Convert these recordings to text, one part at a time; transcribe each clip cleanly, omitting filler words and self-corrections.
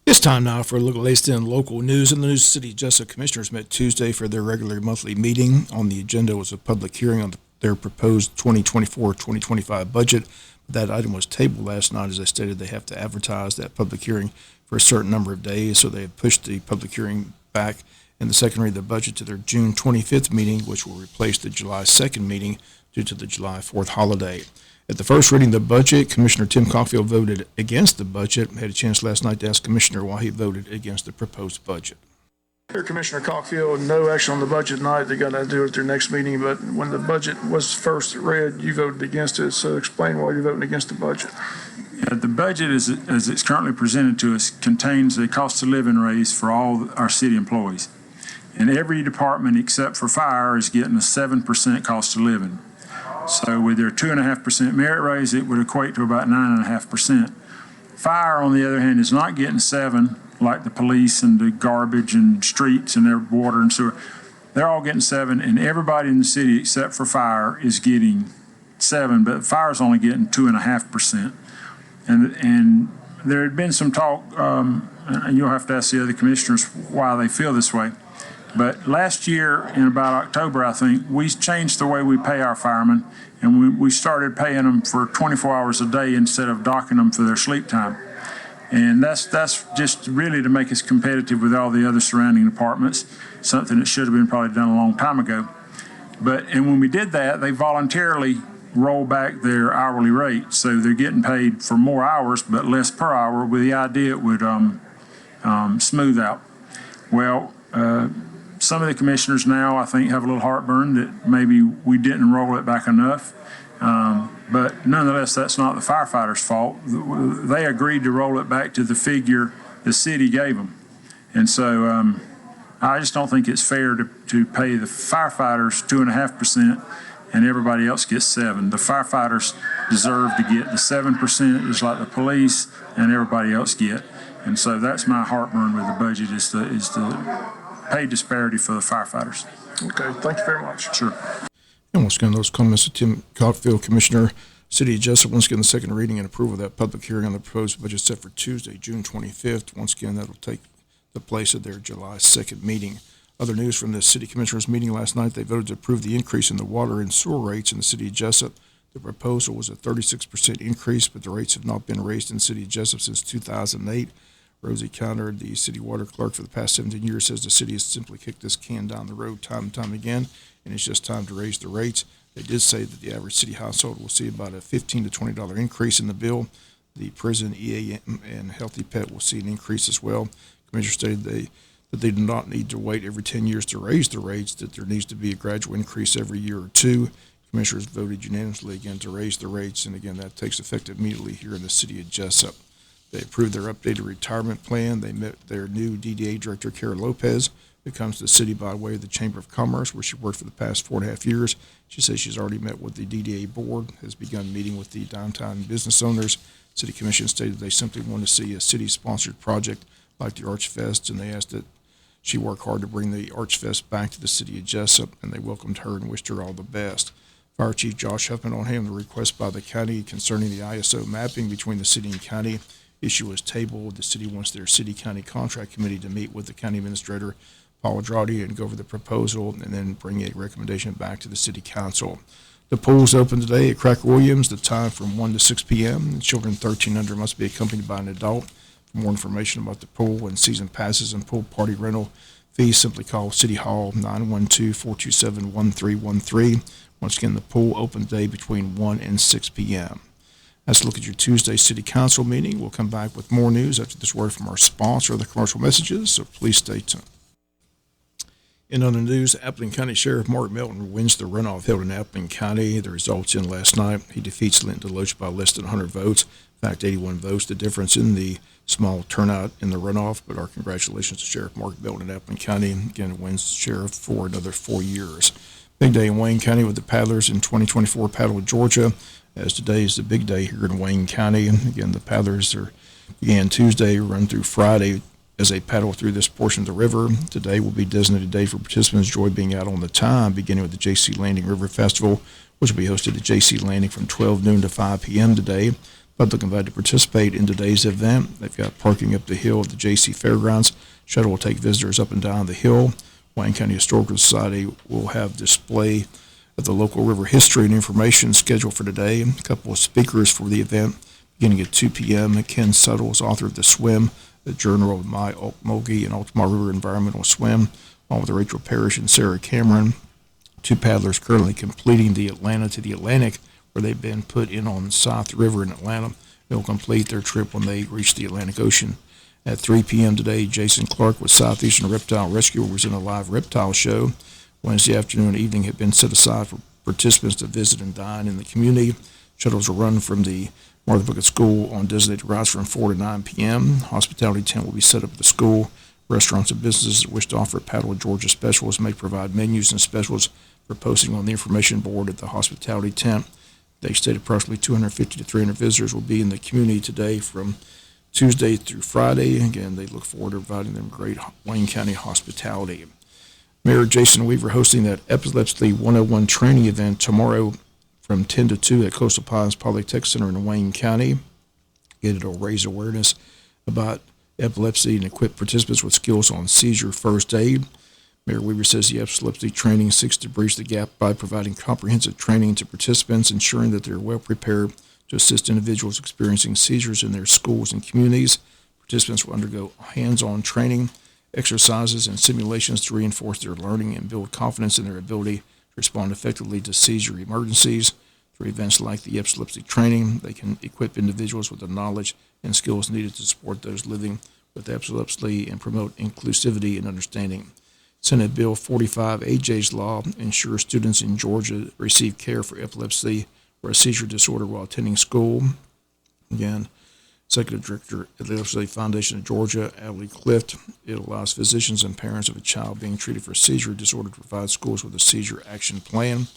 It's time now for a look at the latest in local news. In the news, City Jesup Commissioners met Tuesday for their regular monthly meeting. On the agenda was a public hearing on their proposed 2024-2025 budget. That item was tabled last night as they stated they have to advertise that public hearing for a certain number of days, so they have pushed the public hearing back in the second read of the budget to their June 25th meeting, which will replace the July 2nd meeting due to the July 4th holiday. At the first reading of the budget, Commissioner Tim Cockfield voted against the budget. Had a chance last night to ask Commissioner why he voted against the proposed budget. Here, Commissioner Cockfield, no action on the budget tonight. They got to do it at their next meeting. But when the budget was first read, you voted against it. So explain why you're voting against the budget. Yeah, the budget, as it's currently presented to us, contains a cost of living raise for all our city employees. And every department except for fire is getting a 7% cost of living. So with their 2.5% merit raise, it would equate to about 9.5%. Fire, on the other hand, is not getting 7 like the police and the garbage and streets and their water and sewer. They're all getting 7, and everybody in the city except for fire is getting 7, but fire's only getting 2.5%. And there had been some talk, and you'll have to ask the other commissioners why they feel this way. But last year, in about October, I think, we changed the way we pay our firemen, and we started paying them for 24 hours a day instead of docking them for their sleep time. And that's just really to make us competitive with all the other surrounding departments, something that should have been probably done a long time ago. And when we did that, they voluntarily rolled back their hourly rate, so they're getting paid for more hours but less per hour, with the idea it would smooth out. Well, some of the commissioners now, I think, have a little heartburn that maybe we didn't roll it back enough. But nonetheless, that's not the firefighters' fault. They agreed to roll it back to the figure the city gave them. And so I just don't think it's fair to pay the firefighters 2.5% and everybody else gets 7. The firefighters deserve to get the 7%, just like the police and everybody else get. And so that's my heartburn with the budget, is the pay disparity for the firefighters. Okay, thank you very much. Sure. And once again, those comments of Tim Cockfield, Commissioner, City of Jesup. Once again, the second reading and approval of that public hearing on the proposed budget set for Tuesday, June 25th. Once again, that will take the place of their July 2nd meeting. Other news from the City Commissioners meeting last night, they voted to approve the increase in the water and sewer rates in the City of Jesup. The proposal was a 36% increase, but the rates have not been raised in the City of Jesup since 2008. Rosie Counter, the city water clerk for the past 17 years, says the city has simply kicked this can down the road time and time again, and it's just time to raise the rates. They did say that the average city household will see about a $15 to $20 increase in the bill. The prison, EAM, and Healthy Pet will see an increase as well. Commissioner stated that they do not need to wait every 10 years to raise the rates, that there needs to be a gradual increase every year or two. Commissioners voted unanimously again to raise the rates, and again, that takes effect immediately here in the City of Jesup. They approved their updated retirement plan. They met their new DDA director, Kara Lopez, who comes to the city by way of the Chamber of Commerce, where she worked for the past 4.5 years. She says she's already met with the DDA board, has begun meeting with the downtown business owners. City Commission stated they simply want to see a city-sponsored project like the Arch Fest, and they asked that she work hard to bring the Arch Fest back to the City of Jesup, and they welcomed her and wished her all the best. Fire Chief Josh Huffman on hand the request by the county concerning the ISO mapping between the city and county. Issue was tabled. The city wants their city-county contract committee to meet with the county administrator, Paul Andrade, and go over the proposal and then bring a recommendation back to the city council. The pool's open today at Cracker Williams, the time from 1 to 6 p.m. Children 13 under must be accompanied by an adult. For more information about the pool and season passes and pool party rental fees, simply call City Hall 912-427-1313. Once again, the pool open today between 1 and 6 p.m. Let's look at your Tuesday City Council meeting. We'll come back with more news after this word from our sponsor or the commercial messages, so please stay tuned. In other news, Appleton County Sheriff Mark Melton wins the runoff held in Appleton County. The results in last night. He defeats Linton Deloach by less than 100 votes. In fact, 81 votes. The difference in the small turnout in the runoff, but our congratulations to Sheriff Mark Melton in Appleton County. Again, wins sheriff for another 4 years. Big day in Wayne County with the paddlers in 2024 Paddle with Georgia, as today is the big day here in Wayne County. And again, the paddlers began Tuesday, run through Friday as they paddle through this portion of the river. Today will be designated day for participants' joy being out on the time, beginning with the J.C. Landing River Festival, which will be hosted at J.C. Landing from 12 noon to 5 p.m. today. Public invited to participate in today's event. They've got parking up the hill at the JC Fairgrounds. Shuttle will take visitors up and down the hill. Wayne County Historical Society will have display of the local river history and information scheduled for today. A couple of speakers for the event beginning at 2 p.m. Ken Suttle is author of The Swim, the Journal of My Okmulgee and Altamar River Environmental Swim, along with Rachel Parrish and Sarah Cameron, two paddlers currently completing the Atlanta to the Atlantic, where they've been put in on South River in Atlanta. They'll complete their trip when they reach the Atlantic Ocean. At 3 p.m. today, Jason Clark with Southeastern Reptile Rescue will present a live reptile show. Wednesday afternoon and evening have been set aside for participants to visit and dine in the community. Shuttles will run from the Martha Bucket School on designated routes from 4 to 9 p.m. Hospitality tent will be set up at the school. Restaurants and businesses that wish to offer Paddle of Georgia specials may provide menus and specials for posting on the information board at the hospitality tent. They state approximately 250 to 300 visitors will be in the community today from Tuesday through Friday. Again, they look forward to providing them great Wayne County hospitality. Mayor Jason Weaver hosting that Epilepsy 101 training event tomorrow from 10 to 2 at Coastal Pines Polytech Center in Wayne County. It'll raise awareness about epilepsy and equip participants with skills on seizure first aid. Mayor Weaver says the epilepsy training seeks to bridge the gap by providing comprehensive training to participants, ensuring that they're well prepared to assist individuals experiencing seizures in their schools and communities. Participants will undergo hands-on training, exercises, and simulations to reinforce their learning and build confidence in their ability to respond effectively to seizure emergencies. Through events like the epilepsy training, they can equip individuals with the knowledge and skills needed to support those living with epilepsy and promote inclusivity and understanding. Senate Bill 45, AJ's law, ensures students in Georgia receive care for epilepsy or a seizure disorder while attending school. Again, Executive Director at the Epilepsy Foundation of Georgia, Allie Clift. It allows physicians and parents of a child being treated for a seizure disorder to provide schools with a seizure action plan.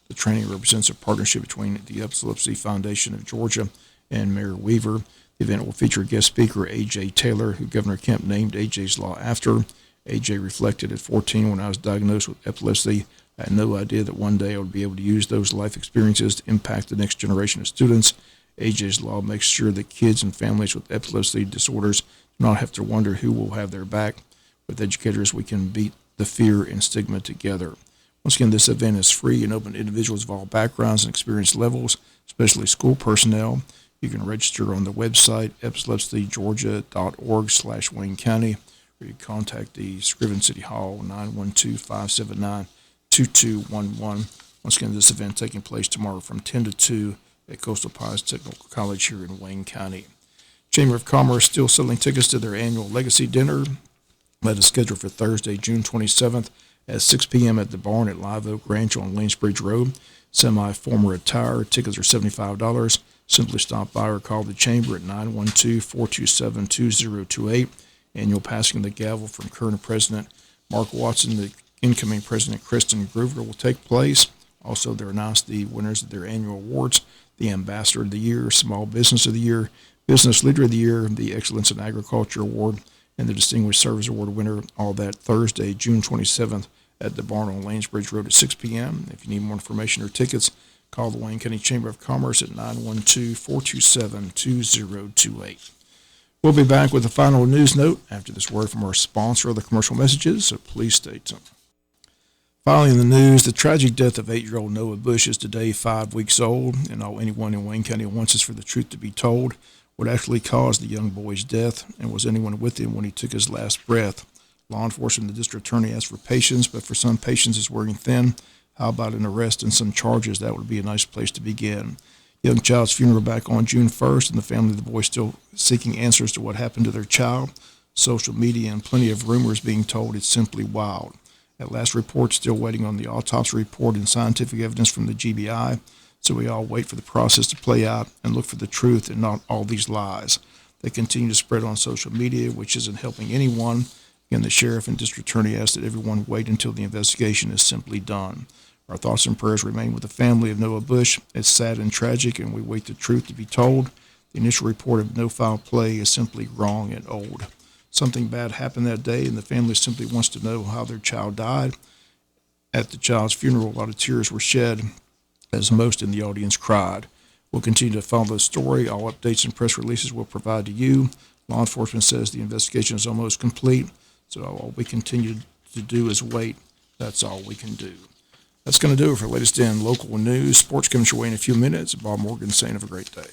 The training represents a partnership between the Epilepsy Foundation of Georgia and Mayor Weaver. The event will feature guest speaker A.J. Taylor, who Governor Kemp named A.J.'s Law after. A.J. reflected, at 14, when I was diagnosed with epilepsy, I had no idea that one day I would be able to use those life experiences to impact the next generation of students. A.J.'s Law makes sure that kids and families with epilepsy disorders do not have to wonder who will have their back. With educators, we can beat the fear and stigma together. Once again, this event is free and open to individuals of all backgrounds and experience levels, especially school personnel. You can register on the website, epilepsygeorgia.org/Wayne County, or you can contact the Scriven City Hall, 912-579-2211. Once again, this event taking place tomorrow from 10 to 2 at Coastal Pines Technical College here in Wayne County. Chamber of Commerce still selling tickets to their annual Legacy Dinner. That is scheduled for Thursday, June 27th at 6 p.m. at the Barn at Live Oak Ranch on Lanesbridge Road. Semi-former attire. Tickets are $75. Simply stop by or call the Chamber at 912-427-2028. Annual passing of the gavel from current President Mark Watson, the incoming President Kristen Groover will take place. Also, they're announced the winners of their annual awards, the Ambassador of the Year, Small Business of the Year, Business Leader of the Year, the Excellence in Agriculture Award, and the Distinguished Service Award winner, all that Thursday, June 27th at the Barn on Lanesbridge Road at 6 p.m. If you need more information or tickets, call the Wayne County Chamber of Commerce at 912-427-2028. We'll be back with a final news note after this word from our sponsor of the commercial messages, so please stay tuned. Finally in the news, the tragic death of 8-year-old Noah Bush is today 5 weeks old, and all anyone in Wayne County wants is for the truth to be told. What actually caused the young boy's death, and was anyone with him when he took his last breath? Law enforcement and the district attorney asked for patience, but for some, patience is wearing thin. How about an arrest and some charges? That would be a nice place to begin. Young child's funeral back on June 1st, and the family of the boy still seeking answers to what happened to their child. Social media and plenty of rumors being told. It's simply wild. At last report, still waiting on the autopsy report and scientific evidence from the GBI. So we all wait for the process to play out and look for the truth and not all these lies. They continue to spread on social media, which isn't helping anyone. Again, the sheriff and district attorney asked that everyone wait until the investigation is simply done. Our thoughts and prayers remain with the family of Noah Bush. It's sad and tragic, and we wait the truth to be told. The initial report of no foul play is simply wrong and old. Something bad happened that day, and the family simply wants to know how their child died. At the child's funeral, a lot of tears were shed, as most in the audience cried. We'll continue to follow the story. All updates and press releases we'll provide to you. Law enforcement says the investigation is almost complete, so all we continue to do is wait. That's all we can do. That's going to do it for latest in local news. Sports comes your way in a few minutes. Bob Morgan saying have a great day.